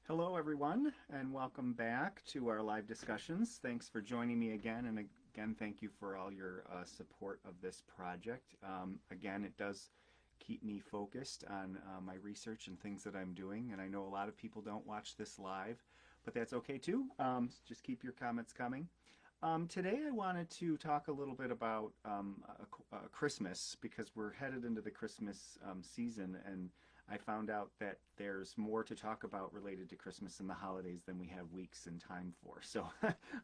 Hello, everyone, and welcome back to our live discussions. Thanks for joining me again, and again, thank you for all your support of this project. Again, it does keep me focused on my research and things that I'm doing, and I know a lot of people don't watch this live, but that's okay too. Just keep your comments coming. Today, I wanted to talk a little bit about Christmas because we're headed into the Christmas season, and I found out that there's more to talk about related to Christmas and the holidays than we have weeks and time for. So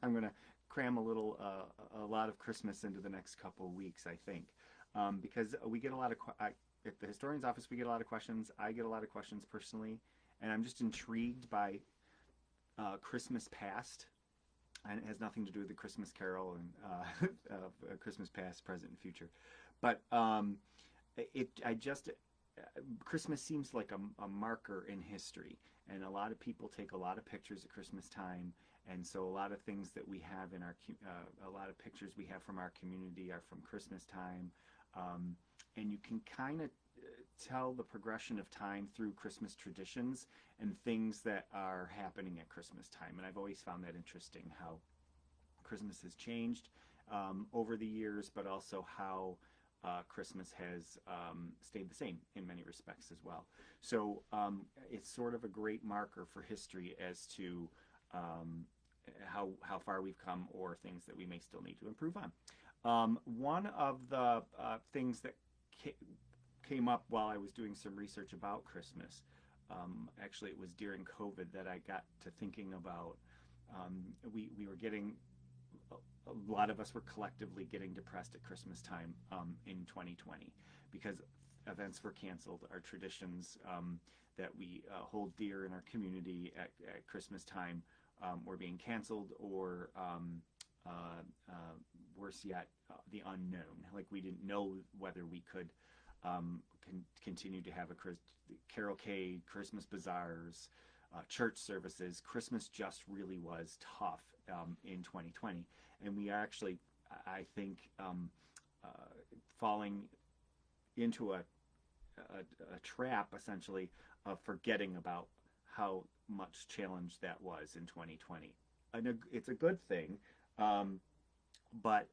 I'm going to cram a lot of Christmas into the next couple of weeks, I think, because we get a lot of at the historian's office we get a lot of questions. I get a lot of questions personally, and I'm just intrigued by Christmas past, and it has nothing to do with the Christmas Carol and Christmas past, present, and future. But I just Christmas seems like a marker in history, and a lot of people take a lot of pictures at Christmas time, and so a lot of things that we have in our a lot of pictures we have from our community are from Christmas time, and you can kind of tell the progression of time through Christmas traditions and things that are happening at Christmas time. And I've always found that interesting how Christmas has changed over the years, but also how Christmas has stayed the same in many respects as well. So it's sort of a great marker for history as to how far we've come or things that we may still need to improve on. One of the things that came up while I was doing some research about Christmas. Actually, it was during COVID that I got to thinking about. We were getting a lot of us were collectively getting depressed at Christmas time in 2020 because events were canceled. Our traditions that we hold dear in our community at Christmas time were being canceled, or worse yet, the unknown. Like we didn't know whether we could continue to have a cavalcade, Christmas bazaars, church services. Christmas just really was tough in 2020, and we are actually, I think, falling into a trap essentially of forgetting about how much challenge that was in 2020. And it's a good thing, but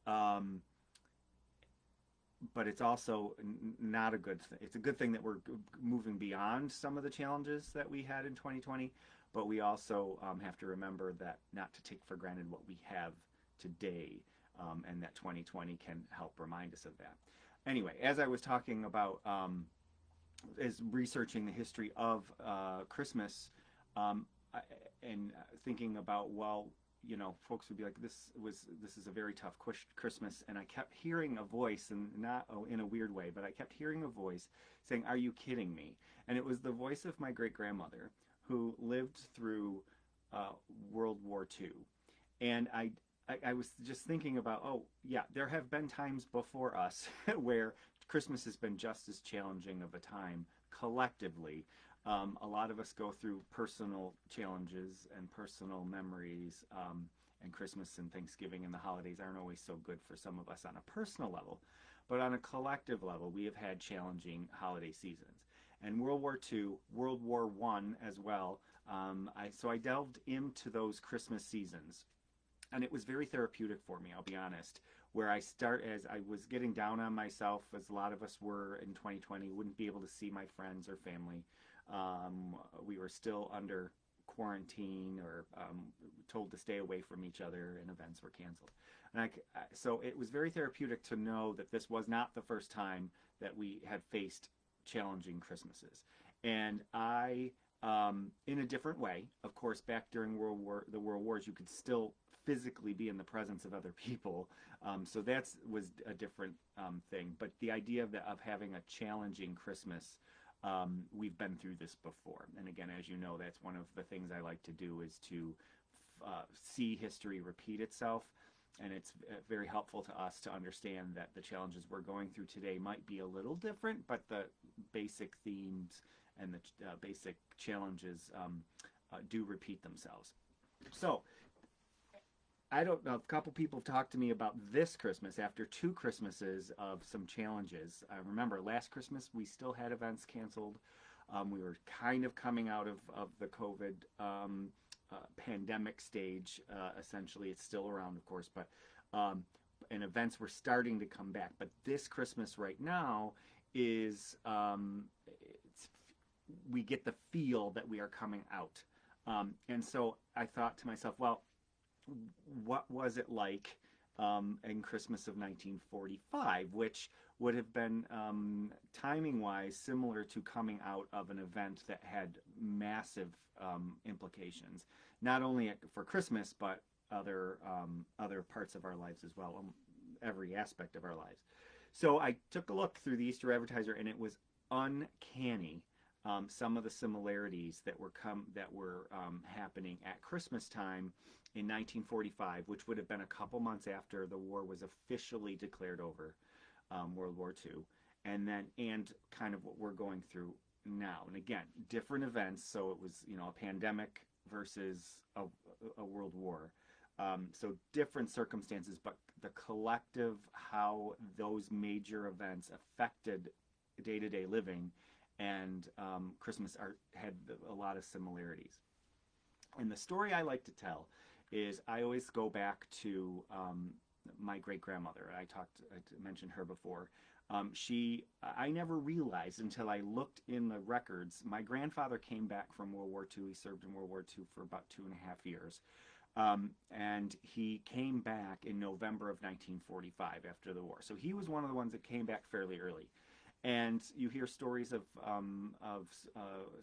it's also not a good thing. It's a good thing that we're moving beyond some of the challenges that we had in 2020, but we also have to remember that not to take for granted what we have today, and that 2020 can help remind us of that. Anyway, as I was talking about, as researching the history of Christmas, and thinking about, well, you know, folks would be like, this is a very tough Christmas, and I kept hearing a voice, and not in a weird way, but I kept hearing a voice saying, "Are you kidding me?" And it was the voice of my great grandmother, who lived through World War II, and I was just thinking about, oh yeah, there have been times before us where Christmas has been just as challenging of a time collectively. A lot of us go through personal challenges and personal memories, and Christmas and Thanksgiving and the holidays aren't always so good for some of us on a personal level. But on a collective level, we have had challenging holiday seasons. And World War II, World War One as well. So I delved into those Christmas seasons. And it was very therapeutic for me, I'll be honest, where as I was getting down on myself, as a lot of us were in 2020, wouldn't be able to see my friends or family. We were still under quarantine, or told to stay away from each other, and events were canceled. And so it was very therapeutic to know that this was not the first time that we had faced challenging Christmases. And in a different way, of course, back during the World Wars, you could still physically be in the presence of other people. So that was a different thing. But the idea of having a challenging Christmas, we've been through this before. And again, as you know, that's one of the things I like to do, is to see history repeat itself. And it's very helpful to us to understand that the challenges we're going through today might be a little different, but the basic themes and the basic challenges do repeat themselves. So I don't know, a couple people have talked to me about this Christmas after two Christmases of some challenges. I remember last Christmas we still had events canceled. We were kind of coming out of the COVID pandemic stage. Essentially, it's still around, of course, but um, and events were starting to come back. But this Christmas right now is we get the feel that we are coming out. And so I thought to myself, well, what was it like in Christmas of 1945, which would have been timing wise similar to coming out of an event that had massive implications, not only for Christmas, but other parts of our lives as well, every aspect of our lives. So I took a look through the Easter Advertiser, and it was uncanny. Some of the similarities that were happening at Christmas time in 1945, which would have been a couple months after the war was officially declared over, World War II, and kind of what we're going through now. And again, different events. So it was a pandemic versus a world war. So different circumstances, but the collective how those major events affected day-to-day living and Christmas had a lot of similarities. And the story I like to tell is I always go back to my great-grandmother. I mentioned her before. I never realized until I looked in the records. My grandfather came back from World War II. He served in World War II for about 2.5 years. And he came back in November of 1945 after the war. So he was one of the ones that came back fairly early. And you hear stories of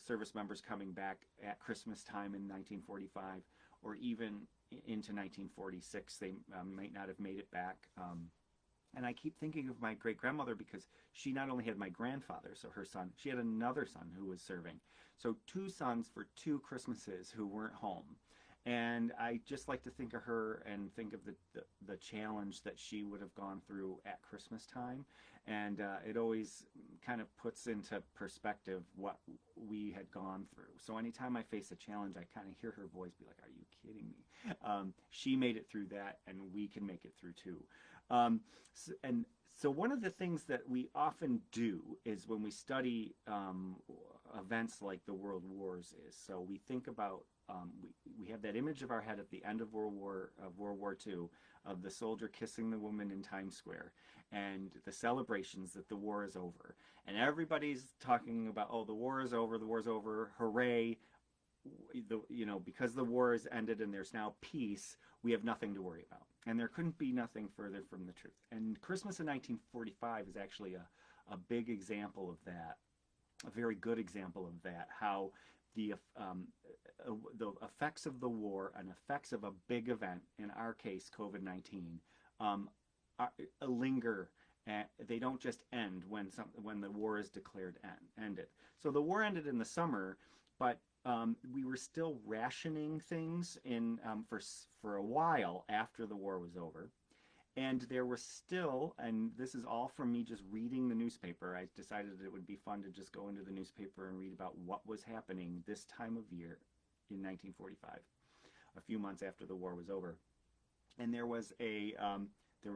service members coming back at Christmas time in 1945, or even into 1946. They might not have made it back. And I keep thinking of my great-grandmother because she not only had my grandfather, so her son, she had another son who was serving. So 2 sons for 2 Christmases who weren't home. And I just like to think of her and think of the challenge that she would have gone through at Christmas time. And it always kind of puts into perspective what we had gone through. So anytime I face a challenge, I kind of hear her voice be like, are you kidding me? She made it through that, and we can make it through too. So one of the things that we often do is when we study events like the World Wars is, so we think about, we have that image of our head at the end of World War II of the soldier kissing the woman in Times Square and the celebrations that the war is over. And everybody's talking about, oh, the war is over, hooray. Because the war has ended and there's now peace, we have nothing to worry about. And there couldn't be nothing further from the truth. And Christmas in 1945 is actually a big example of that, a very good example of that, how the effects of the war and effects of a big event, in our case COVID-19, linger. They don't just end when the war is declared ended. So the war ended in the summer, but we were still rationing things for a while after the war was over. And there was still, and this is all from me just reading the newspaper, I decided it would be fun to just go into the newspaper and read about what was happening this time of year in 1945, a few months after the war was over. And there was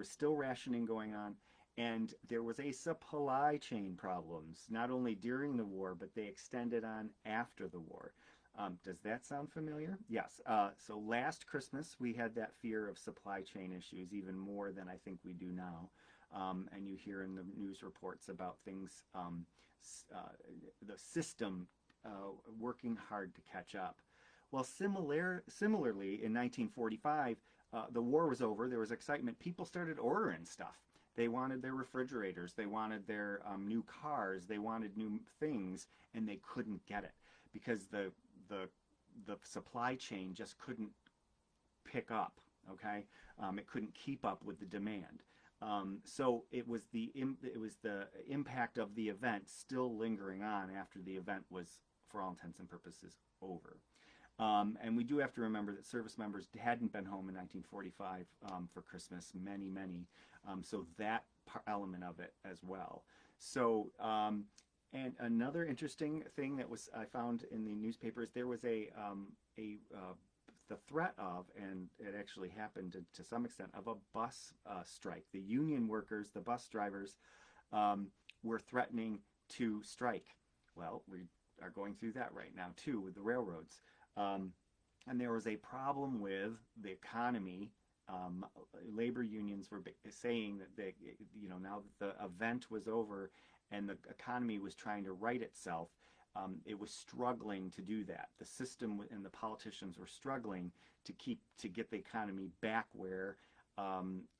still rationing going on, and there was a supply chain problems, not only during the war, but they extended on after the war. Does that sound familiar? Yes. So last Christmas, we had that fear of supply chain issues even more than I think we do now. And you hear in the news reports about things, the system working hard to catch up. Well, similarly, in 1945, the war was over. There was excitement. People started ordering stuff. They wanted their refrigerators. They wanted their new cars. They wanted new things, and they couldn't get it because the supply chain just couldn't pick up. Okay, it couldn't keep up with the demand. So it was the impact of the event still lingering on after the event was, for all intents and purposes, over. And we do have to remember that service members hadn't been home in 1945 for Christmas, many. So that element of it as well. So, and another interesting thing that I found in the newspapers, there was the threat of, and it actually happened to some extent, of a bus strike. The union workers, the bus drivers, were threatening to strike. Well, are going through that right now too with the railroads. Um, and there was a problem with the economy. Labor unions were saying that now that the event was over and the economy was trying to right itself, it was struggling to do that. The system and the politicians were struggling to get the economy back where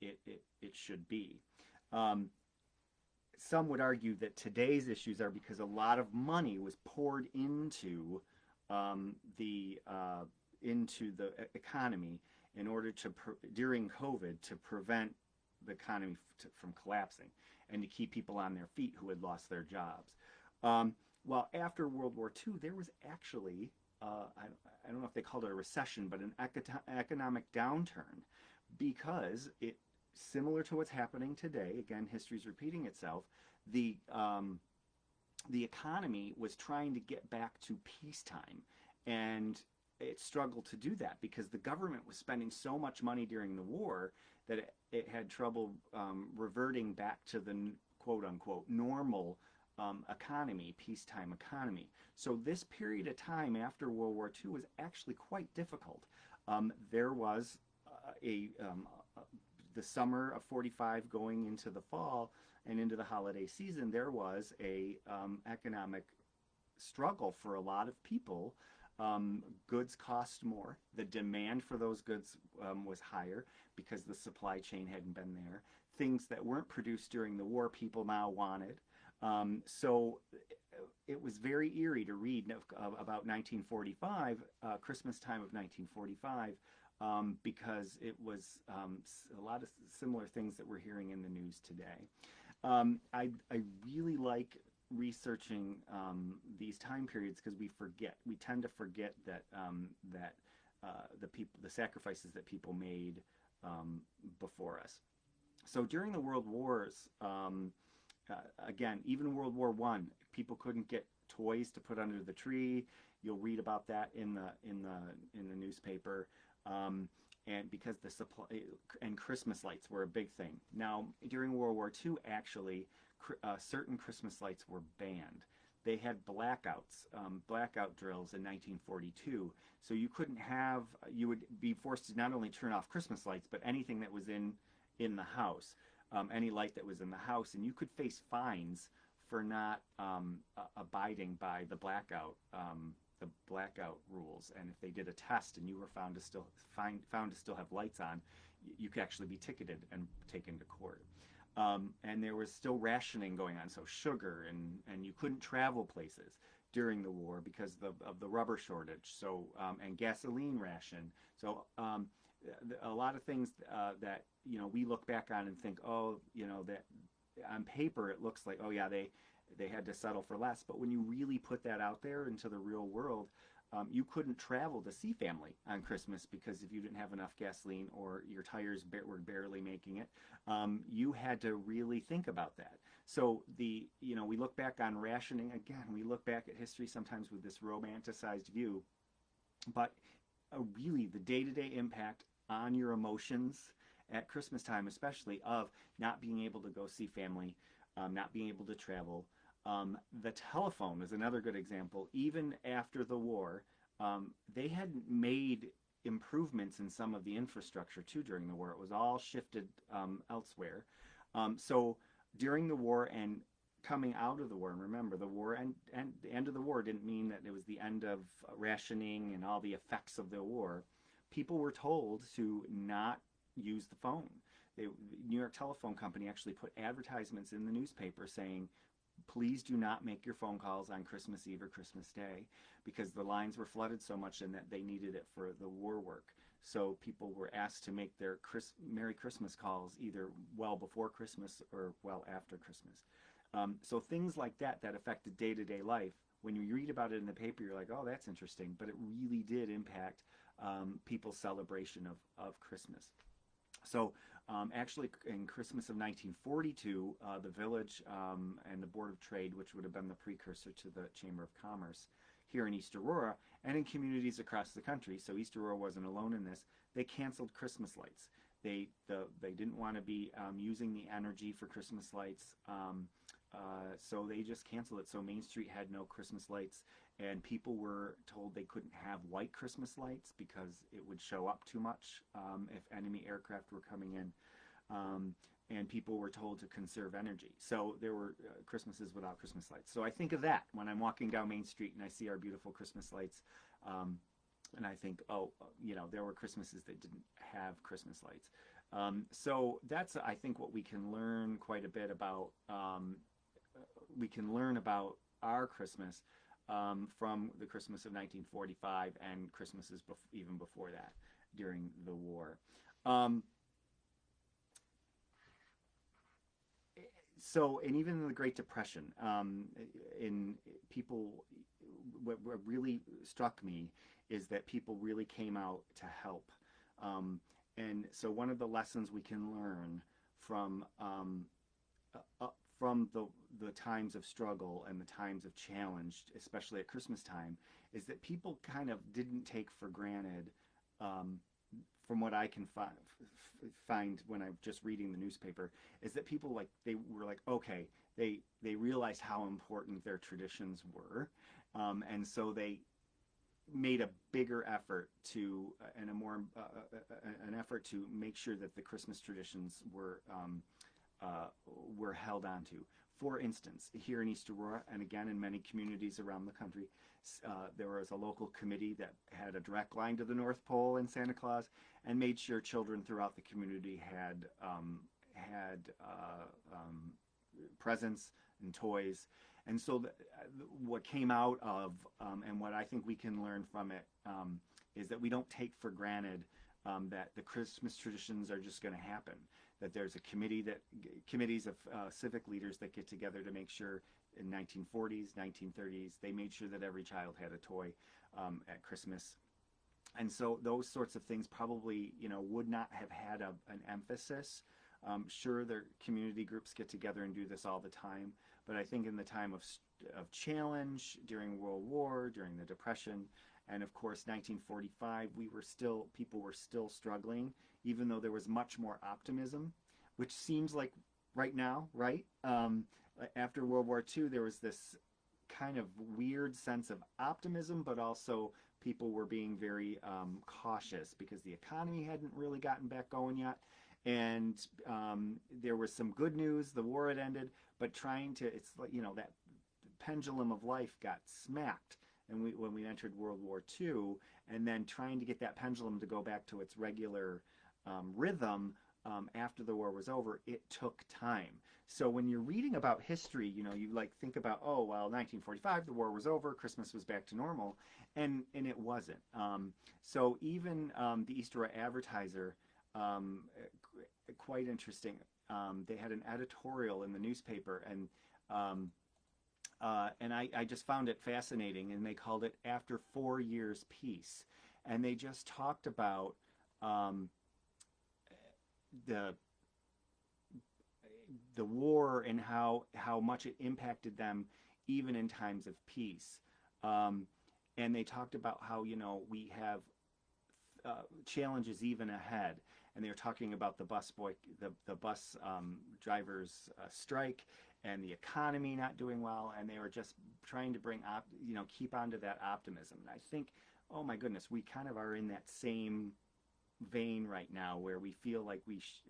it should be. Um, some would argue that today's issues are because a lot of money was poured the into the economy in order to during COVID to prevent the economy from collapsing and to keep people on their feet who had lost their jobs. Well, after World War II, there was actually I don't know if they called it a recession, but an economic downturn because it similar to what's happening today. Again, history's repeating itself. The the economy was trying to get back to peacetime, and it struggled to do that because the government was spending so much money during the war that it had trouble reverting back to the quote unquote normal economy, peacetime economy. So this period of time after World War II was actually quite difficult. There was a the summer of 45 going into the fall and into the holiday season, there was a economic struggle for a lot of people. Goods cost more. The demand for those goods was higher because the supply chain hadn't been there. Things that weren't produced during the war, people now wanted. So it was very eerie to read about 1945, Christmas time of 1945, because it was a lot of similar things that we're hearing in the news today. I really like researching these time periods because we tend to forget that the sacrifices that people made before us. So during the World Wars, again, even World War I, people couldn't get toys to put under the tree. You'll read about that in the newspaper. And because the supply and Christmas lights were a big thing. Now, during World War II, actually, certain Christmas lights were banned. They had blackouts, blackout drills in 1942. So you would be forced to not only turn off Christmas lights, but anything that was in the house, any light that was in the house, and you could face fines for not abiding by the blackout rules. And if they did a test and you were found to still have lights on, you could actually be ticketed and taken to court. And there was still rationing going on, so sugar, and you couldn't travel places during the war because of the rubber shortage. So and gasoline ration. So a lot of things that we look back on and think, that on paper it looks like, oh yeah, they had to settle for less. But when you really put that out there into the real world, you couldn't travel to see family on Christmas because if you didn't have enough gasoline or your tires were barely making it, you had to really think about that. So we look back on rationing again. We look back at history sometimes with this romanticized view, but really the day-to-day impact on your emotions at Christmas time, especially of not being able to go see family, not being able to travel. The telephone is another good example. Even after the war, they had made improvements in some of the infrastructure too during the war. It was all shifted elsewhere. So during the war and coming out of the war, and remember, the war and the end of the war didn't mean that it was the end of rationing and all the effects of the war. People were told to not use the phone. New York Telephone Company actually put advertisements in the newspaper saying, please do not make your phone calls on Christmas Eve or Christmas Day, because the lines were flooded so much and that they needed it for the war work. So people were asked to make their Merry Christmas calls either well before Christmas or well after Christmas. So things like that affected day-to-day life. When you read about it in the paper, you're like, oh, that's interesting. But it really did impact people's celebration of Christmas. So actually, in Christmas of 1942, the village and the Board of Trade, which would have been the precursor to the Chamber of Commerce here in East Aurora and in communities across the country, so East Aurora wasn't alone in this, they canceled Christmas lights. They didn't want to be using the energy for Christmas lights so they just canceled it. So Main Street had no Christmas lights, and people were told they couldn't have white Christmas lights because it would show up too much if enemy aircraft were coming in. And people were told to conserve energy. So there were Christmases without Christmas lights. So I think of that when I'm walking down Main Street and I see our beautiful Christmas lights. And I think, oh, there were Christmases that didn't have Christmas lights. So that's, I think, what we can learn quite a bit about. We can learn about our Christmas from the Christmas of 1945 and Christmases even before that, during the war. So, and even in the Great Depression, in people, what really struck me is that people really came out to help. And so one of the lessons we can learn from the times of struggle and the times of challenge, especially at Christmas time, is that people kind of didn't take for granted, from what I can find when I'm just reading the newspaper, is that people they were like, okay, they realized how important their traditions were, and so they made a bigger effort to and a more an effort to make sure that the Christmas traditions were held onto. For instance, here in East Aurora, and again in many communities around the country, there was a local committee that had a direct line to the North Pole and Santa Claus, and made sure children throughout the community had presents and toys. And so what came out of, and what I think we can learn from it, is that we don't take for granted that the Christmas traditions are just going to happen. That there's a committees of civic leaders that get together to make sure in 1940s, 1930s, they made sure that every child had a toy at Christmas. And so those sorts of things probably, would not have had an emphasis. Sure, their community groups get together and do this all the time, but I think in the time of challenge, during World War, during the Depression, and of course 1945, people were still struggling, even though there was much more optimism, which seems like right now, right? After World War II, there was this kind of weird sense of optimism, but also people were being very cautious because the economy hadn't really gotten back going yet. And there was some good news, the war had ended, but it's like, that pendulum of life got smacked. And when we entered World War II, and then trying to get that pendulum to go back to its regular rhythm after the war was over, it took time. So when you're reading about history, you think about, oh, well, 1945, the war was over, Christmas was back to normal, and it wasn't. So even the East Aurora Advertiser, quite interesting. They had an editorial in the newspaper, and I just found it fascinating, and they called it "After 4 Years Peace," and they just talked about the war and how much it impacted them even in times of peace. And they talked about how we have challenges even ahead. And they were talking about the bus drivers strike and the economy not doing well, and they were just trying to keep on to that optimism. And I think, oh my goodness, we kind of are in that same vein right now, where we feel like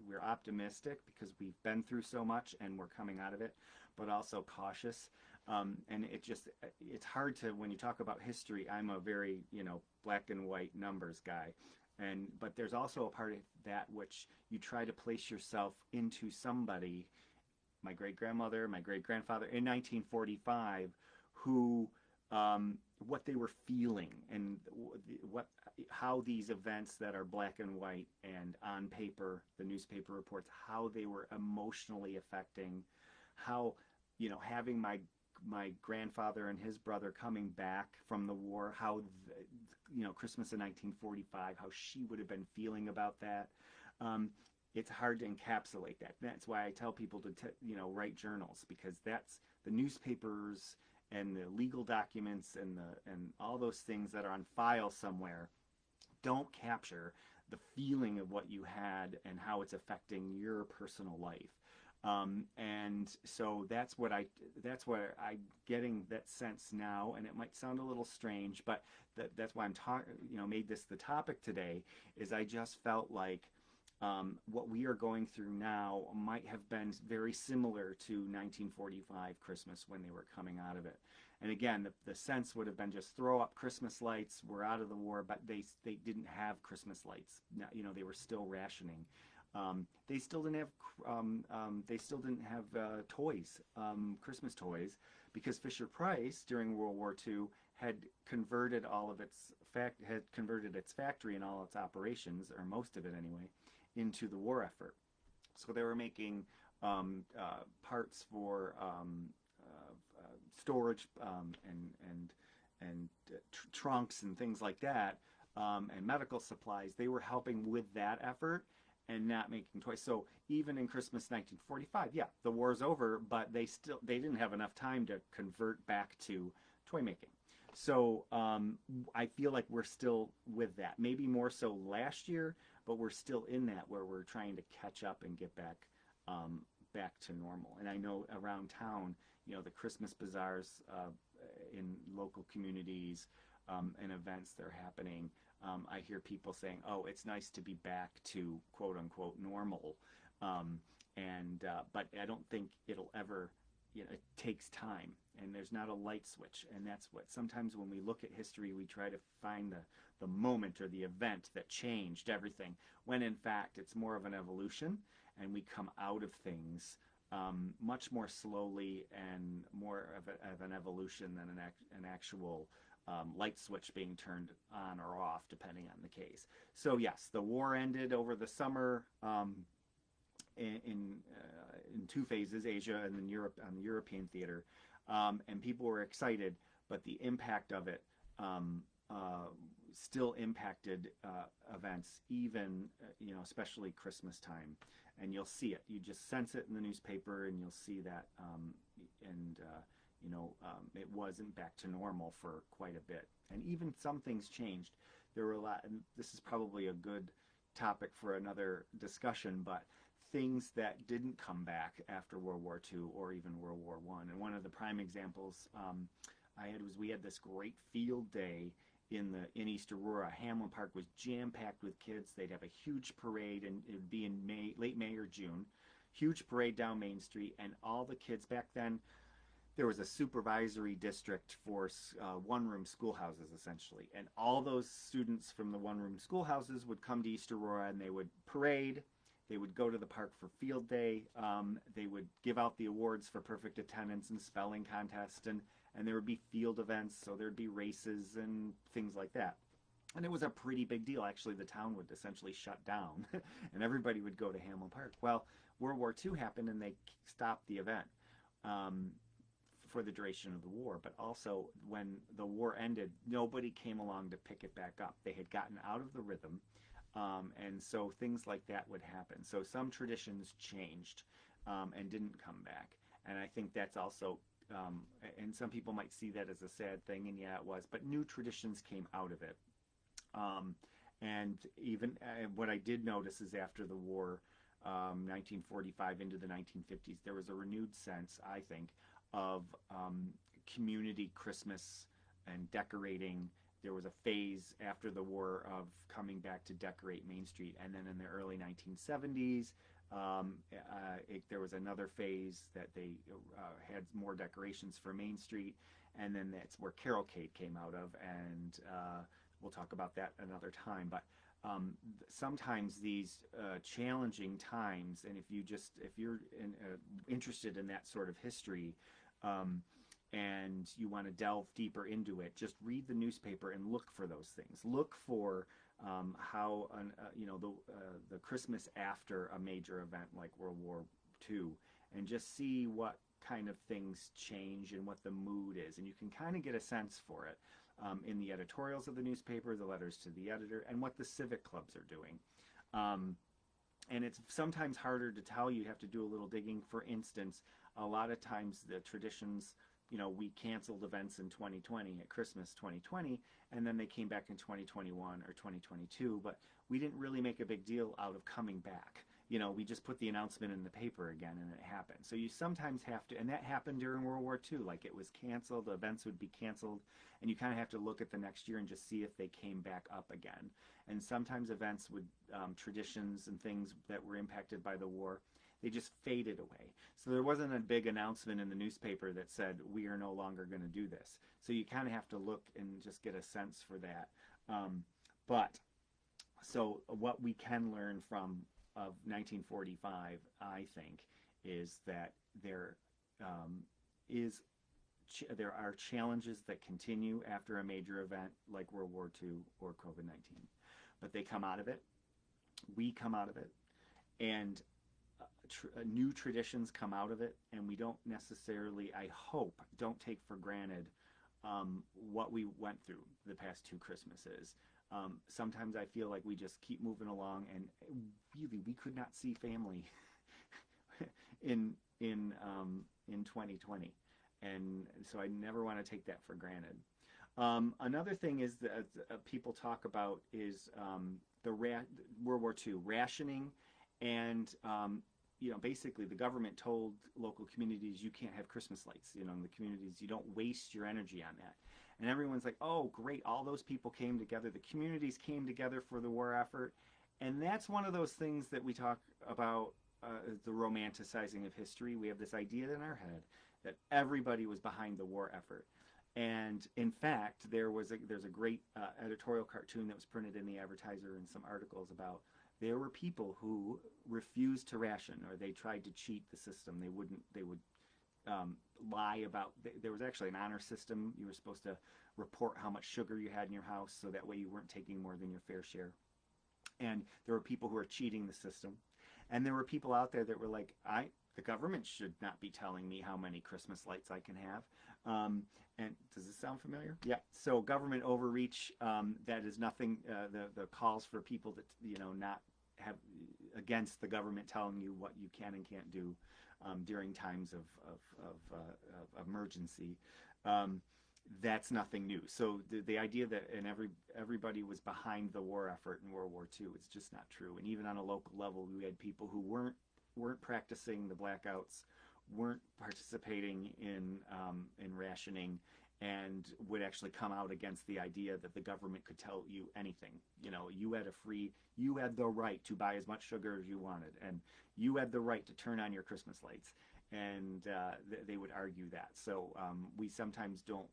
we're optimistic because we've been through so much and we're coming out of it, but also cautious. And it's hard to, when you talk about history, I'm a very black and white numbers guy. But there's also a part of that which you try to place yourself into somebody, my great-grandmother, my great-grandfather in 1945, who, what they were feeling, and how these events that are black and white and on paper, the newspaper reports, how they were emotionally affecting, how, having my grandfather and his brother coming back from the war, how Christmas in 1945, how she would have been feeling about that. It's hard to encapsulate that. That's why I tell people to write journals, because that's the newspapers and the legal documents and all those things that are on file somewhere don't capture the feeling of what you had and how it's affecting your personal life. And so that's what I getting that sense now, and it might sound a little strange, but that's why I'm talking, made this the topic today, is I just felt like what we are going through now might have been very similar to 1945 Christmas when they were coming out of it. And again, the sense would have been just throw up Christmas lights. We're out of the war, but they didn't have Christmas lights. They were still rationing. They still didn't have toys, Christmas toys, because Fisher Price during World War II had converted its factory and all its operations, or most of it anyway, into the war effort. So they were making parts for storage and trunks and things like that, and medical supplies. They were helping with that effort and not making toys. So even in Christmas 1945, yeah, the war's over, but they didn't have enough time to convert back to toy making. So I feel like we're still with that. Maybe more so last year, but we're still in that where we're trying to catch up and get back to normal. And I know around town, the Christmas bazaars in local communities and events that are happening. I hear people saying, "Oh, it's nice to be back to quote unquote normal," but I don't think it'll ever. It takes time, and there's not a light switch, and that's what sometimes when we look at history, we try to find the moment or the event that changed everything, when in fact it's more of an evolution, and we come out of things much more slowly and more of an evolution than an actual light switch being turned on or off, depending on the case. So yes, the war ended over the summer in two phases, Asia and then Europe, on the European theater, and people were excited, but the impact of it still impacted events, even especially Christmas time, and you'll see it. You just sense it in the newspaper, and you'll see that, it wasn't back to normal for quite a bit, and even some things changed. There were a lot, and this is probably a good topic for another discussion, but things that didn't come back after World War II or even World War I. And one of the prime examples we had this great field day in East Aurora. Hamlin Park was jam-packed with kids. They'd have a huge parade, and it would be in late May or June. Huge parade down Main Street, and all the kids back then, there was a supervisory district for one-room schoolhouses, essentially. And all those students from the one-room schoolhouses would come to East Aurora, and they would parade. They would go to the park for field day. They would give out the awards for perfect attendance and spelling contest, and there would be field events, so there'd be races and things like that. And it was a pretty big deal. Actually, the town would essentially shut down, and everybody would go to Hamlin Park. Well, World War II happened, and they stopped the event for the duration of the war. But also, when the war ended, nobody came along to pick it back up. They had gotten out of the rhythm. And so things like that would happen. So some traditions changed and didn't come back. And I think that's also, and some people might see that as a sad thing, and yeah, it was, but new traditions came out of it. And even what I did notice is after the war, 1945 into the 1950s, there was a renewed sense, I think, of community Christmas and decorating. There was a phase after the war of coming back to decorate Main Street. And then in the early 1970s, there was another phase that they had more decorations for Main Street. And then that's where Carolcade came out of. And we'll talk about that another time. But sometimes these challenging times, and if you're interested in that sort of history, and you want to delve deeper into it, just read the newspaper and look for those things. Look for how the Christmas after a major event like World War II, and just see what kind of things change and what the mood is, and you can kind of get a sense for it in the editorials of the newspaper, the letters to the editor, and what the civic clubs are doing. And it's sometimes harder to tell. You have to do a little digging. For instance, a lot of times the traditions, we canceled events in 2020 at Christmas 2020, and then they came back in 2021 or 2022, but we didn't really make a big deal out of coming back. we just put the announcement in the paper again and it happened. So you sometimes have to, and that happened during World War II. Like, it was canceled, the events would be canceled, and you kind of have to look at the next year and just see if they came back up again. And sometimes events would, traditions and things that were impacted by the war, they just faded away. So there wasn't a big announcement in the newspaper that said, we are no longer going to do this. So you kind of have to look and just get a sense for that. So what we can learn from of 1945, I think, is that there are challenges that continue after a major event like World War II or COVID-19, but they come out of it. We come out of it, and new traditions come out of it, and we don't necessarily, I hope, don't take for granted what we went through the past two Christmases. Sometimes I feel like we just keep moving along, and really we could not see family in 2020, and so I never want to take that for granted. Another thing is that people talk about is World War II rationing, and basically the government told local communities, you can't have Christmas lights, in the communities, you don't waste your energy on that. And everyone's like, oh, great, all those people came together. The communities came together for the war effort. And that's one of those things that we talk about, the romanticizing of history. We have this idea in our head that everybody was behind the war effort. And in fact, there's a great editorial cartoon that was printed in the Advertiser and some articles about there were people who refused to ration, or they tried to cheat the system. They would lie about, there was actually an honor system. You were supposed to report how much sugar you had in your house, so that way you weren't taking more than your fair share. And there were people who were cheating the system. And there were people out there that were like, the government should not be telling me how many Christmas lights I can have. And does this sound familiar? Yeah. So government overreach, that is nothing, the calls for people that, not have against the government telling you what you can and can't do during times of emergency. That's nothing new. So the idea that everybody was behind the war effort in World War II is just not true. And even on a local level, we had people who weren't practicing the blackouts, weren't participating in rationing, and would actually come out against the idea that the government could tell you anything. You had the right to buy as much sugar as you wanted, and you had the right to turn on your Christmas lights. And they would argue that. So we sometimes don't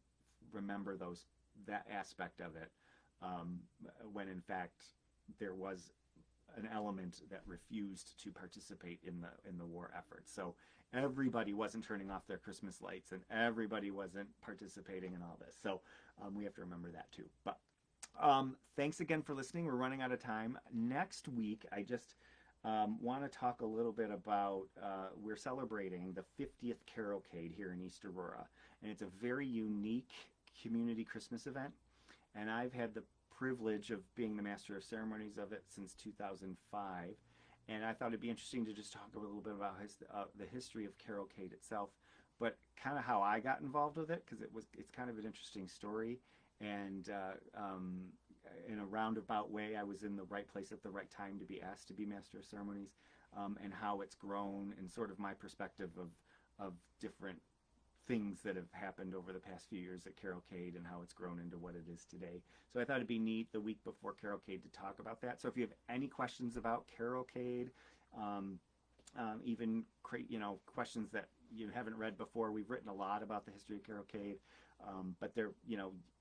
remember that aspect of it, when in fact there was an element that refused to participate in the war effort. So everybody wasn't turning off their Christmas lights, and everybody wasn't participating in all this. So we have to remember that too. But thanks again for listening. We're running out of time. Next week, I just want to talk a little bit about, we're celebrating the 50th Cavalcade here in East Aurora, and it's a very unique community Christmas event, and I've had the privilege of being the Master of Ceremonies of it since 2005, and I thought it'd be interesting to just talk a little bit about the history of Cavalcade itself, but kind of how I got involved with it, because it's kind of an interesting story, and in a roundabout way, I was in the right place at the right time to be asked to be Master of Ceremonies, and how it's grown, and sort of my perspective of different things that have happened over the past few years at Cavalcade and how it's grown into what it is today. So I thought it'd be neat the week before Cavalcade to talk about that. So if you have any questions about Cavalcade, even questions that you haven't read before, we've written a lot about the history of Cavalcade, but they're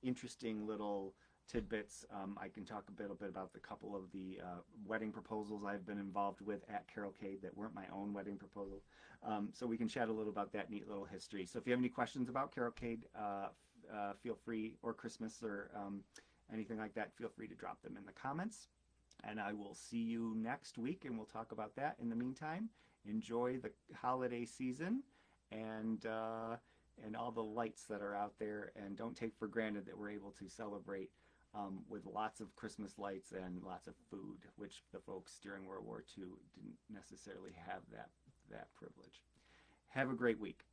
interesting little tidbits. I can talk a little bit about the couple of the wedding proposals I've been involved with at Cavalcade that weren't my own wedding proposal. So we can chat a little about that neat little history. So if you have any questions about Cavalcade, feel free, or Christmas, or anything like that, feel free to drop them in the comments. And I will see you next week, and we'll talk about that. In the meantime, enjoy the holiday season and all the lights that are out there, and don't take for granted that we're able to celebrate with lots of Christmas lights and lots of food, which the folks during World War II didn't necessarily have that privilege. Have a great week.